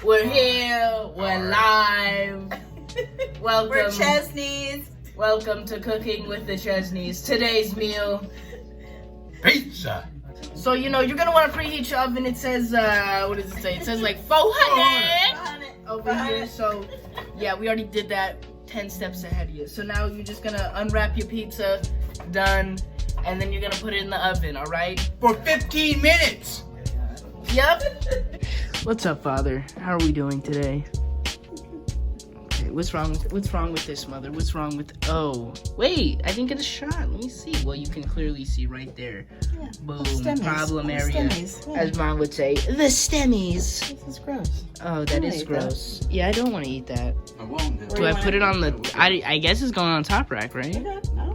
We're here. We're live. Welcome. We're Chesneys. Welcome to Cooking with the Chesneys. Today's meal, pizza. So, you're going to want to preheat your oven. It says, what does it say? It says like 400 over here. So, yeah, we already did that 10 steps ahead of you. So now you're just going to unwrap your pizza. Done. And then you're going to put it in the oven, all right? For 15 minutes. Yep. What's up, Father? How are we doing today? Okay, what's wrong with this, Mother? What's wrong with... Oh, wait, I didn't get a shot. Let me see. Well, you can clearly see right there. Yeah. Boom. Stemmies. Problem area. Stemmies. Yeah. As Mom would say, the stemmies. This is gross. Oh, that is gross. That. Yeah, I don't want to eat that. I won't. Do I put it on the... I guess it's going on top rack, right? Okay. I don't know.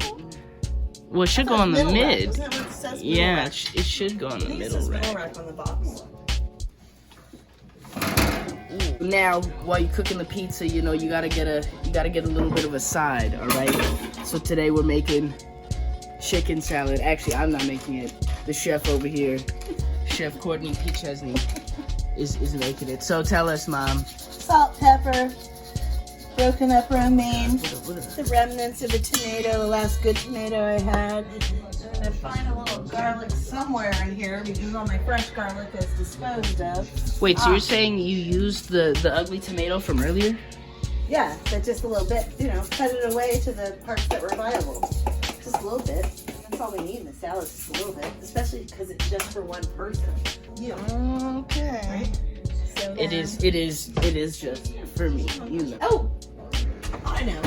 Well, it should go on the mid. Isn't that what it says? Yeah, it should go on the middle rack. Middle rack on the box. Now, while you're cooking the pizza, you gotta get a little bit of a side, all right? So today we're making chicken salad. Actually, I'm not making it. The chef over here, Chef Courtney P. Chesney, is making it. So tell us, Mom. Salt, pepper, broken up romaine, the remnants of a tomato, the last good tomato I had. And I find a little garlic somewhere in here because all my fresh garlic is disposed of. Wait, so you're saying you used the ugly tomato from earlier? Yeah, but just a little bit, cut it away to the parts that were viable. Just a little bit. That's all we need in the salad, just a little bit. Especially because it's just for one person. Yeah. Okay. Right? So It is just for me, Oh, I know.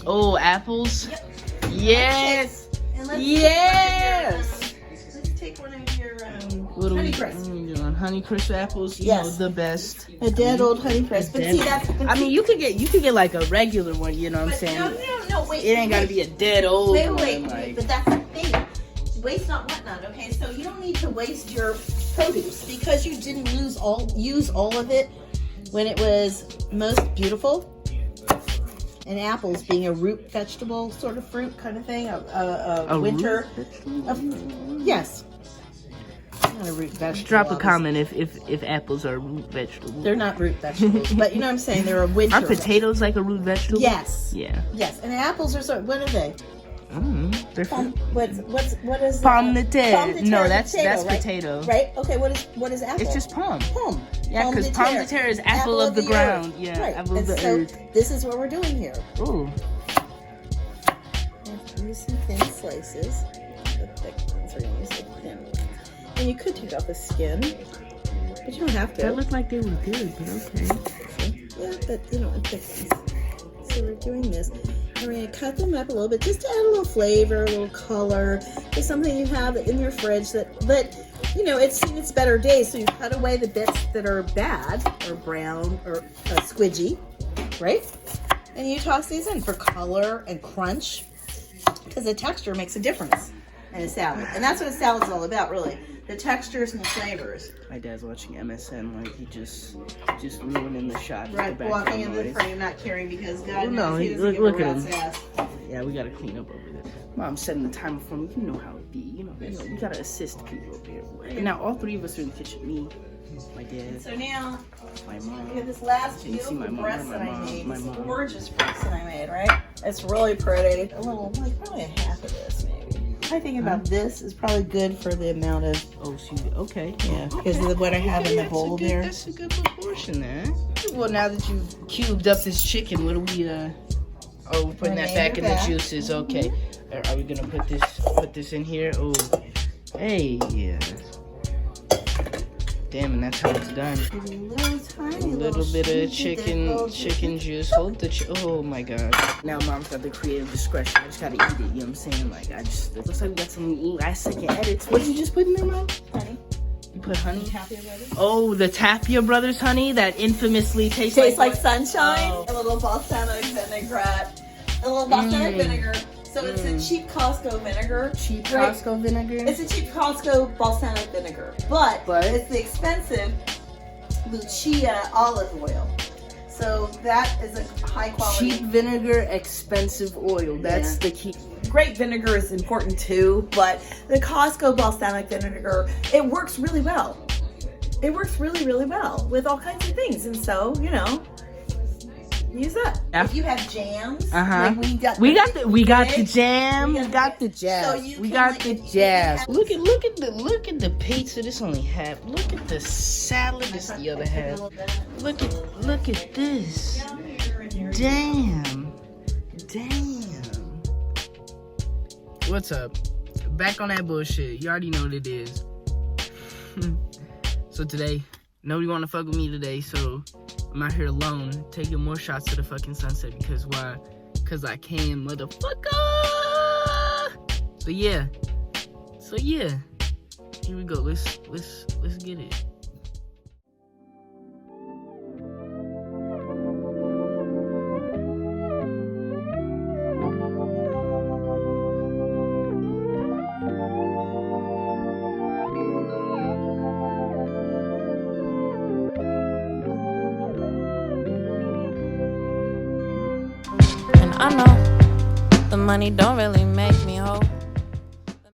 Oh, apples? Yep. Yes! And let's take one of your What are Honey we Crisp. doing? Honey Crisp apples? Yes. The best. A dead old Honey Crisp. But see, that's... I mean, you could get like a regular one, you know what I'm saying? No, wait. It ain't gotta be a dead old one. Wait. But that's the thing. Waste not, whatnot, okay? So you don't need to waste your produce because you didn't use all of it when it was most beautiful. And apples being a root vegetable sort of fruit kind of thing, a winter. Yes. Not a root vegetable. Drop a comment if apples are root vegetables. They're not root vegetables, but you know what I'm saying. They're a winter. Are potatoes like a root vegetable? Yes. Yeah. Yes, and apples are what are they? I don't know. They're What is pomme de terre? No, that's right? potato. Right. Okay. What is apple? It's just palm. Palm. Yeah, because pomme de terre is apple of the ground. Yeah, right. apple of the earth. This is what we're doing here. Ooh. Use some thin slices. The thick ones. We're gonna use the thin ones. And you could take off the skin, but you don't have to. That looked like they were good, but okay. Yeah, but thick ones. So we're doing this. And we're going to cut them up a little bit just to add a little flavor, a little color. It's something you have in your fridge but it's seen its better days. So you cut away the bits that are bad or brown or squidgy, right? And you toss these in for color and crunch because the texture makes a difference in a salad. And that's what a salad's all about, really. The textures and the flavors. My dad's watching MSN like he just ruining the shot. Right, walking into the frame, not caring because God no, knows he doesn't give look a at rat's him. ass. Yeah, we gotta clean up over there. Mom's setting the timer for me. You know how it be. You gotta assist people over here. And now all three of us are in the kitchen. Me, my dad, So now my we mom. have this last Can you see beautiful my mom? breast My that I mom, made. my This mom. gorgeous breast that I made, right? It's really pretty. A little, probably a half of this, maybe. I think about this is probably good for the amount of, Okay. yeah, because of what I have in the bowl there. That's a good proportion there. Well, now that you've cubed up this chicken, what do we we're putting that back in the juices. Okay. Are we gonna put this in here? Oh, hey, yeah. Damn, and that's how it's done. A little bit of chicken juice. Hold the oh my god. Now Mom's got the creative discretion. I just gotta eat it, you know what I'm saying? Like, it looks like we got some last second edits. What did you just put in there, Mom? Honey. You put honey? Tapia Brothers. Oh, the Tapia Brothers honey that infamously tastes like sunshine. Oh. A little balsamic vinaigrette. A little balsamic vinegar. So it's a cheap Costco vinegar. Cheap right? Costco vinegar? It's a cheap Costco balsamic vinegar. But it's the expensive Lucia olive oil. So that is a high quality. Cheap vinegar, expensive oil. That's the key. Great vinegar is important too, but the Costco balsamic vinegar, it works really well. it works really, really well with all kinds of things. And so, you know, use that. Yeah. If you have jams, Uh-huh. like We got the jam. We We got got the jazz. So you we can, got like, the if you jazz. have- Look at the pizza. This only half. Look at the salad. This the other half. Look at this. Damn. What's up? Back on that bullshit. You already know what it is. So today, nobody want to fuck with me today, so I'm out here alone taking more shots to the fucking sunset. Because why? Because I can, motherfucker. So yeah. Here we go. Let's get it. And I know the money don't really make me whole.